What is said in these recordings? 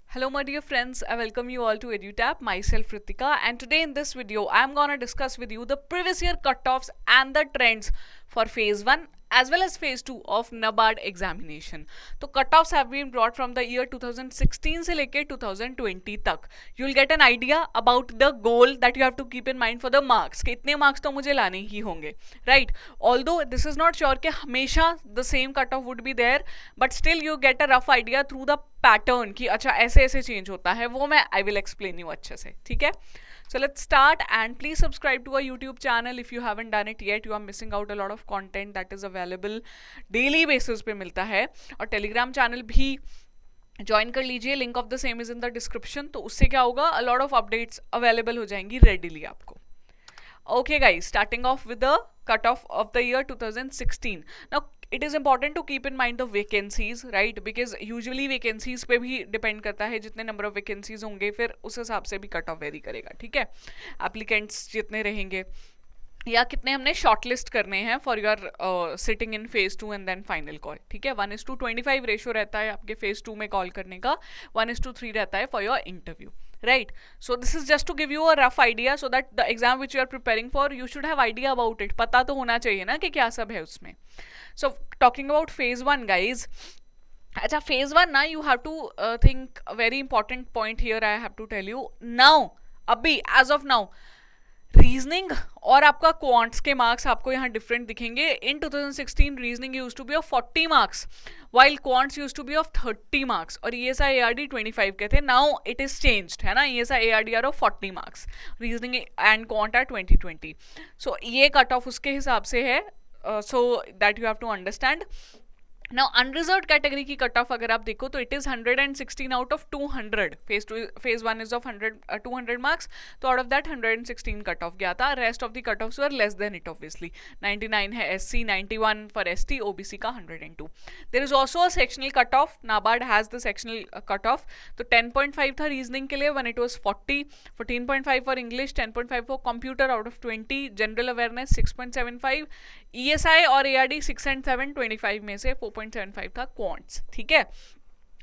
Hello my dear friends, I welcome you all to EduTap, myself Rittika, and today in this video I am gonna discuss with you the previous year cutoffs and the trends for phase 1 as well as phase 2 of NABARD examination. तो cutoffs have been brought from the year 2016 से लेके 2020 तक. You will get an idea about the goal that you have to keep in mind for the marks. कि इतने marks तो मुझे लाने ही होंगे, right? Although this is not sure कि हमेशा the same cutoff would be there, but still you get a rough idea through the pattern कि अच्छा ऐसे ऐसे चेंज होता है, वो मैं आई विल एक्सप्लेन यू अच्छे से. ठीक है, so let's start and please subscribe to our YouTube channel if you haven't done it yet. You are missing out a lot of content that is available daily basis पे मिलता है. और Telegram channel भी join कर लीजिए, link of the same is in the description. तो उससे क्या होगा, अ लॉट ऑफ अपडेट्स अवेलेबल हो जाएंगी रेडिली आपको. Okay guys, starting off with the cutoff of the year 2016. Now it is important to keep in mind the vacancies, right? Because usually vacancies पे भी depend करता है, जितने number of vacancies होंगे फिर उस हिसाब से भी cutoff vary करेगा. ठीक है, applicants जितने रहेंगे या कितने हमने शॉर्टलिस्ट करने हैं for your sitting in phase 2 and then final call. ठीक है, 1:25 रेशो रहता है आपके फेज 2 में कॉल करने का, 1:3 रहता है for your interview. Right, so this is just to give you a rough idea so that the exam which you are preparing for you should have idea about it. पता तो होना चाहिए ना कि क्या सब है उसमें. So talking about phase 1 guys, अच्छा phase 1 ना, you have to think a very important point here I have to tell you now. अभी as of now रीजनिंग और आपका क्वांट्स के मार्क्स आपको यहाँ डिफरेंट दिखेंगे. In 2016 reasoning used to be of 40 marks while quants used to be of 30 marks और ESI ARD 25 के थे. नाउ इट इज चेंज्ड है ना, ESI ARD are of 40 marks, reasoning and quant are 2020. So ये cut off उसके हिसाब से है, so that you have to understand. Now unreserved category की कट ऑफ अगर आप देखो तो it is 116 out of 200. Phase 1 is of 200 marks, तो out of that 116 cut off गया था. Rest of the cut offs were less than it obviously. 99 है SC, 91 फॉर ST, OBC का 102. There is also a sectional cut off. NABARD has the sectional cut off. तो 10.5 था reasoning के लिए when it was 40, 14.5 for English, 10.5 for computer out of 20, general awareness 6.75, ESI और ARD 6 and 7, 25 में से 4.75 था क्वांट्स. ठीक है,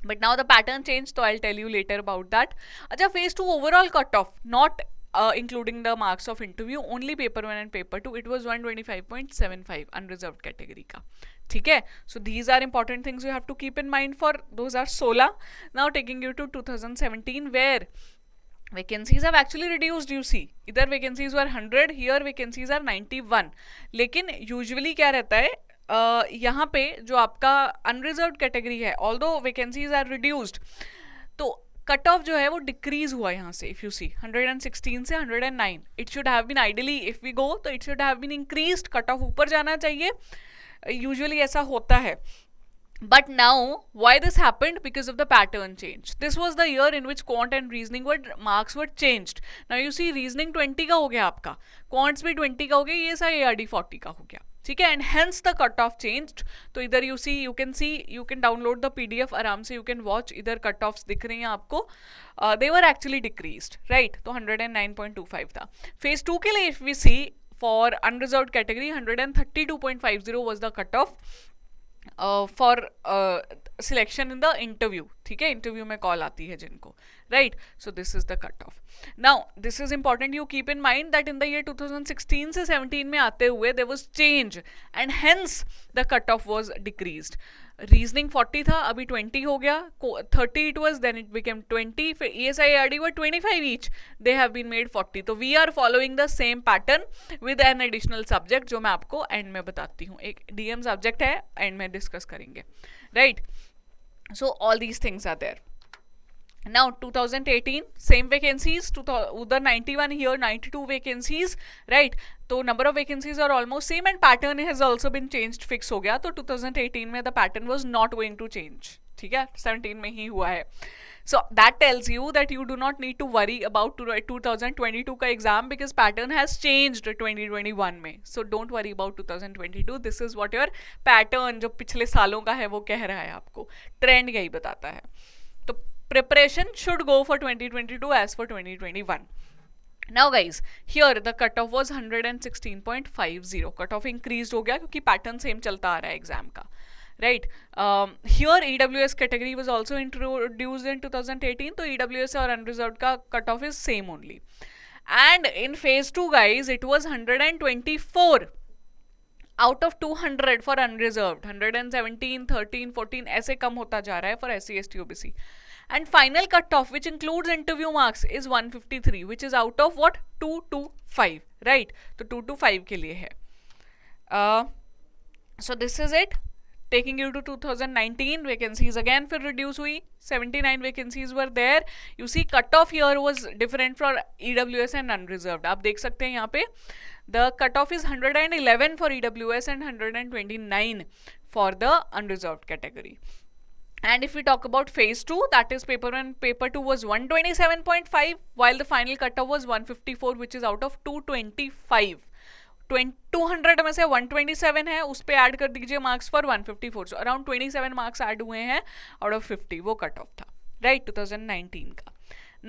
but now the pattern change, तो I tell you later about that. अच्छा, phase 2 overall cut off not including the marks of interview, only paper 1 and paper 2, it was 125.75 unreserved category का. ठीक है, so these are important things you have to keep in mind for those are 16. Now taking you to 2017 where vacancies have actually reduced. You see, इधर vacancies were 100, here vacancies are 91. लेकिन usually क्या रहता है, यहाँ पे जो आपका unreserved category है, ऑल्दो वैकेंसीज आर रिड्यूस्ड, तो कट ऑफ जो है वो डिक्रीज हुआ यहाँ से. इफ यू सी 116 से 109, it should have been ideally if we go तो it should have been increased. Cut off ऊपर जाना चाहिए, यूजुअली ऐसा होता है. But now, why this happened? Because of the pattern change. This was the year in which quant and reasoning marks were changed. Now you see reasoning 20 का हो गया आपका, quants भी 20 का हो गया, ESI ARD 40 का हो गया. ठीक है, and hence the cut off changed. तो इधर you can download the PDF आराम से, you can watch. इधर cut offs दिख रही हैं आपको, they were actually decreased, right? तो 109.25 था. Phase 2 के लिए if we see for unreserved category 132.50 was the cut off. For selection in the interview. ठीक है, इंटरव्यू में कॉल आती है जिनको, right? So this is the cut off. Now this is important, you keep in mind that in the year 2016 से 17 में आते हुए there was change and hence the cut off was decreased. Reasoning 40 था, अभी 20 हो गया, 30 it was, then it became 20, फिर ESI ARD were 25 each, they have been made 40. तो we are following the same pattern with an additional subject जो मैं आपको end में बताती हूँ. एक DM सब्जेक्ट है, एंड में डिस्कस करेंगे, right? So all these things are there. Now 2018 same vacancies, उधर 91, here 92 vacancies, right? तो number of vacancies are almost same and pattern has also been changed, fix हो गया. तो 2018 में the pattern was not going to change. ठीक है, 17 में ही हुआ है. So that tells you that you do not need to worry about 2022 का exam because pattern has changed 2021 में. So don't worry about 2022. This is what your pattern जो पिछले सालों का है वो कह रहा है आपको, trend यही बताता है. तो preparation should go for 2022 as for 2021. Now guys, here the cutoff was 116.50. Cutoff increased हो गया क्योंकि pattern same चलता आ रहा है एग्जाम का. right? Here EWS category was also introduced in 2018, so EWS or unreserved ka cutoff is same only. And in phase 2 guys, it was 124 out of 200 for unreserved, 117, 13, 14 ऐसे कम होता जा रहा है for SC, ST, OBC. And final cutoff which includes interview marks is 153, which is out of what? 225, right? तो 225 के लिए है. So this is it. Taking you to 2019, vacancies again फिर reduce हुई, 79 vacancies were there. You see cutoff here was different for EWS and unreserved. आप देख सकते हैं यहाँ पे the cutoff is 111 for EWS and 129 for the unreserved category. And if we talk about phase 2, that is paper 1, paper 2 was 127.5, while the final cutoff was 154, which is out of 225. 200 में से 127 है, उस पे ऐड कर दीजिए marks for 154, so around 27 marks add हुए हैं out of 50, वो कट ऑफ था, राइट, 2019 का.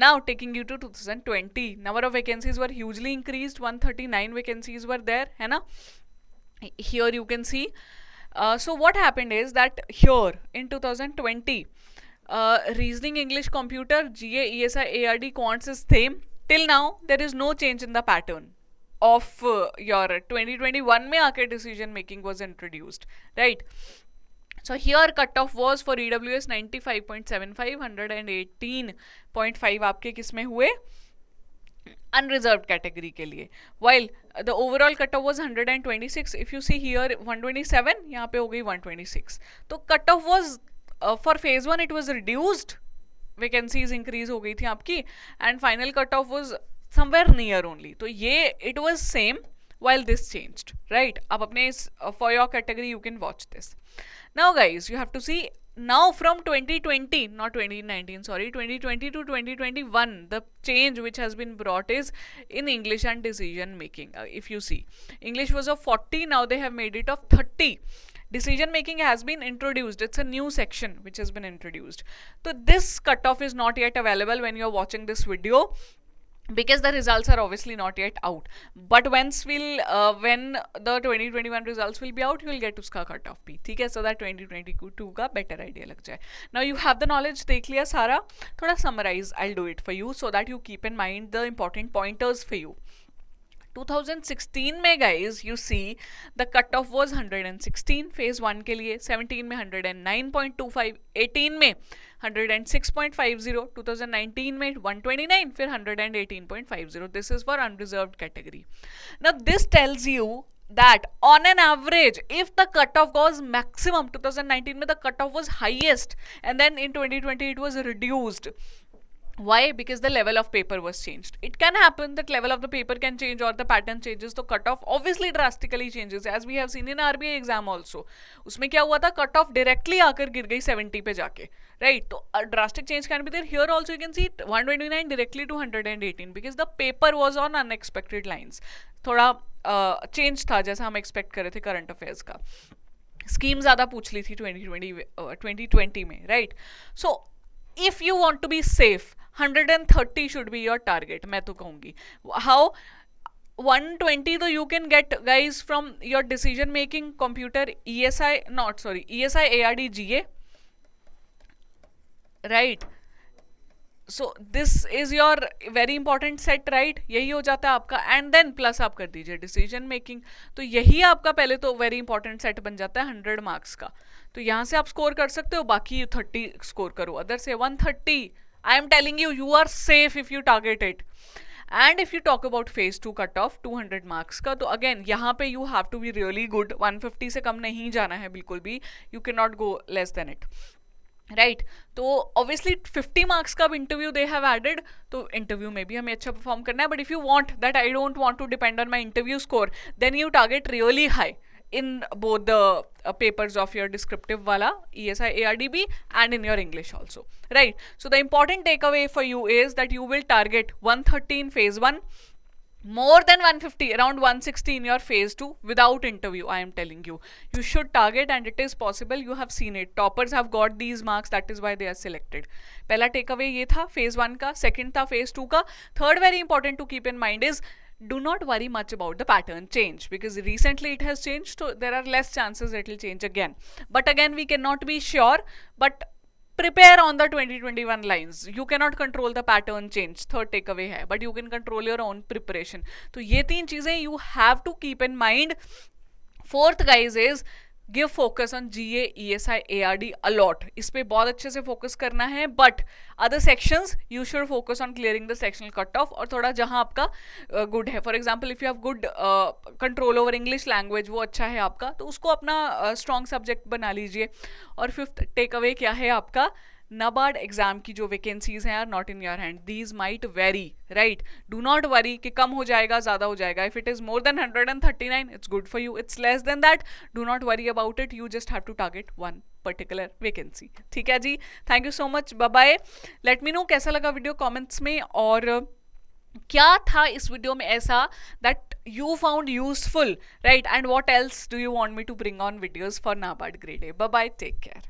Now taking you to 2020, number of vacancies were hugely increased, 139 vacancies were there, है ना. Here you can see. So what happened is that here in 2020, reasoning, English, computer, GA, ESI, ARD, quants is same. Till now there is no change in the pattern of your 2021 में आके decision making was introduced, right? So here cutoff was for EWS 95.75, 118.5 आपके किस में हुए? Unreserved category के लिए. While the overall cutoff was 126. If you see here 127, यहाँ पे हो गई 126. तो cutoff was for phase 1 it was reduced. Vacancies increase हो गई थी आपकी, and final cutoff was somewhere near only. तो ये it was same while this changed, right? अब अपने for your category you can watch this. Now guys, you have to see now from 2020, not 2019, sorry, 2020 to 2021, the change which has been brought is in English and decision making. If you see, English was of 40, now they have made it of 30. Decision making has been introduced. It's a new section which has been introduced. So this cutoff is not yet available when you're watching this video, because the results are obviously not yet out. But once when the 2021 results will be out, you will get uska cutoff bhi, theek hai, so that 2022 का better idea लग जाए. Now you have the knowledge, देख लिया सारा, थोड़ा summarize I'll do it for you so that you keep in mind the important pointers for you. 2016 में guys, you see the cutoff was 116 phase 1 के लिए, 17 में 109.25, 18 में 106.50, 2019 में 129, फिर 118.50. This is for unreserved category. Now this tells you that on an average, if the cutoff was maximum, 2019 में the cutoff was highest, and then in 2020 it was reduced. Why? Because the level of paper was changed. It can happen that level of the paper can change or the pattern changes, so cutoff obviously drastically changes, as we have seen in RBI exam also. उसमें क्या हुआ था? Cutoff directly आकर गिर गई 70 पे जाके, right? तो a drastic change can be there. Here also you can see 129 directly to 118 because the paper was on unexpected lines. थोड़ा change था जैसा हम expect कर रहे थे current affairs का. Scheme ज़्यादा पूछ ली थी 2020 में, right? So if you want to be safe, 130 should be your target. मैं तो कहूँगी. How? 120 though you can get guys from your decision making, computer, ESI, ARD, GA, right? So this is your very important set, right? यही हो जाता है आपका, and then plus आप कर दीजिए decision making. तो यही आपका पहले तो very important set बन जाता है 100 marks का. तो यहाँ से आप स्कोर कर सकते हो, बाकी 30 स्कोर करो. अदर से 130. I am telling you, you are safe if you target it. And if you talk about phase 2 cutoff 200 marks का, तो again यहाँ पे you have to be really good. 150 से कम नहीं जाना है बिल्कुल भी. You cannot go less than it. Right तो ऑब्वियसली 50 मार्क्स का इंटरव्यू दे हैव एडेड, तो इंटरव्यू में भी हमें अच्छा परफॉर्म करना है. But if you want that I don't want to depend on my interview score, then you target really high in both the papers of your descriptive wala ESI ARDB and in your English also, right? So the important takeaway for you is that you will target 130 in phase 1, more than 150, around 160 in your phase 2 without interview. I am telling you, you should target, and it is possible. You have seen it. Toppers have got these marks. That is why they are selected. पहला takeaway ये था phase 1 का. Second था phase 2 का. Third very important to keep in mind is do not worry much about the pattern change, because recently it has changed, so there are less chances it will change again. But again, we cannot be sure, but prepare on the 2021 lines. You cannot control the pattern change, third takeaway hai, but you can control your own preparation. तो ये तीन चीजें you have to keep in mind. Fourth, guys, is give focus on GA, ESI, ARD a lot. इस पे बहुत अच्छे से focus करना है, but other sections you should focus on clearing the sectional cutoff और थोड़ा जहाँ आपका good है. For example, if you have good control over English language, वो अच्छा है आपका, तो उसको अपना strong subject बना लीजिए. और fifth takeaway क्या है आपका? NABARD एग्जाम की जो वैकेंसीज हैं are not in your hand, these might vary, right. Do not worry कि कम हो जाएगा, ज़्यादा हो जाएगा. If it is more than 139, it's good for you. It's less than that, do not worry about it. You just have to target one particular vacancy. ठीक है जी, thank you so much, bye bye. Let me know कैसा लगा video comments में, और क्या था इस वीडियो में ऐसा that you found useful, right? And what else do you want me to bring on videos for NABARD grade A? Bye bye, take care.